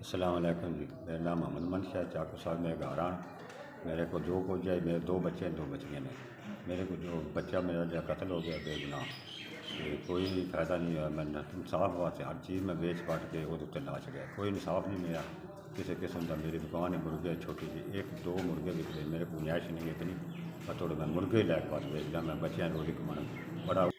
अस्सलाम वालेकुम जी। मेरा नाम मोहम्मद मनशा है। चाकू साहब में घर आ मेरे को जो कुछ है, मेरे दो बच्चे हैं, दो बच्चियाँ ने। मेरे को जो बच्चा मेरा जो कत्ल हो गया बेगुनाह, कोई फ़ायदा नहीं हुआ। मैं इंसाफ वास्ते हर चीज़ में बेच बाट के वो उत्ते ला छड़िया, कोई इंसाफ नहीं मिला किसी किस्म का। मेरी दुकान है मुर्गे छोटी सी, एक दो मुर्गे बिकते, मेरे को गुंजाइश नहीं इतनी पर थोड़े मैं मुर्गे लैक पास बेचदा, मैं बच्चियाँ रोटी कमाना बड़ा।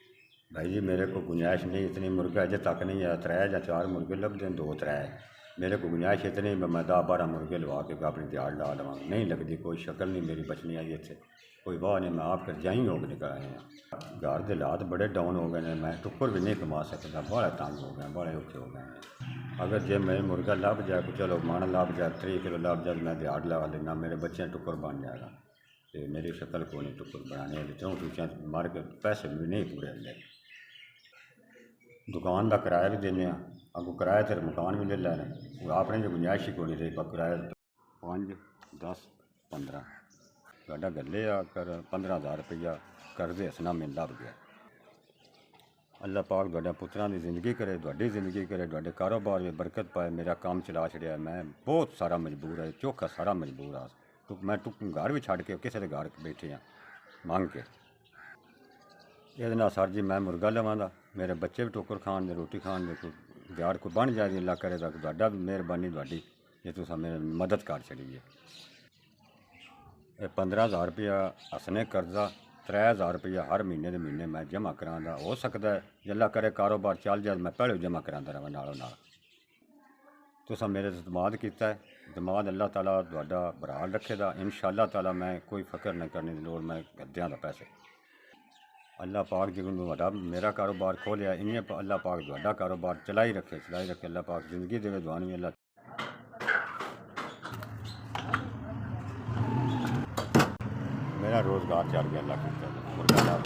भाई जी मेरे को गुंजाइश नहीं इतनी, मुर्गा अजे तक नहीं है। 3 या 4 मुर्गे लगते हैं, 2-3 मेरे को गुंजाइश इतनी मैं 10-12 मुर्गे लवा के अपनी दिहाड़ ला लवा, नहीं लगती कोई शक्ल नहीं मेरी बचनी आई इतने, कोई वाह नहीं। मैं आप कर जाई हो निकल आए हैं। घर के हालात बड़े डाउन हो गए हैं, मैं टुक्कर भी नहीं कमा सकता, बड़े तंग हो गए, बड़े औखे हो गए हैं। अगर जे मैं मुर्गा लभ जाए तो चलो मन लभ जाए, 3 किलो लभ जाए, मैं दिहाड़ लगा लेना, मेरे बच्चे टुक्कर बन जाएगा। तो मेरी शक्ल को नहीं टुक्कर बनाने, 4 मार के पैसे भी नहीं पूरे ले। दुकान का किराया भी देने, अगू किराए फिर मकान भी ले लैने, अपने जो गुंजाइश ही कोई नहीं रही। किराया 5, 10, 15 गाडा गले कर 15,000 रुपया कर्जे हसना मिल लभ गया। अल्लाह पाक तुहाडे पुत्तरां दी जिंदगी करे, तुहाडी जिंदगी करे, तुहाडे कारोबार में बरकत पाए। मेरा काम चला छड़िया, मैं बहुत सारा मजबूर है, चौखा सारा मजबूर आ। मैं घर भी छड़ के किसी के घर बैठे हाँ मंग के। ये सर जी मैं मुर्गा लवांगा, मेरे बच्चे भी टोकर खान दे, रोटी खान दे, कोई दिहाड़ को बन जाए अल्लाह करे तो मेहरबानी तुहाडी जे तुस मेरी मदद कर छड़िए। 15,000 रुपया हसने कर्जा, 3,000 रुपया हर महीने के महीने मैं जमा करांदा। हो सकता है जे अल्लाह करे कारोबार चल जाए मैं पहले जमा करांदा रहां नालों नाल। तुस मेरे दमाद किया है, दमाद अल्लाह ताला तुहाडा बरहाल रखेगा इंशाअल्लाह ताला। मैं कोई फ़िक्र नहीं करने की लोड़, मैं गद्दियां दा पैसे अल्लाह पाक जो मेरा कारोबार खोलिया, इन्हें अल्लाह पाक तुहाडा कारोबार चलाई रखे अल्लाह पाक जिंदगी देवे दुआनी अल्लाह। मेरा रोज़गार चल गया अल्लाह की मुर्गा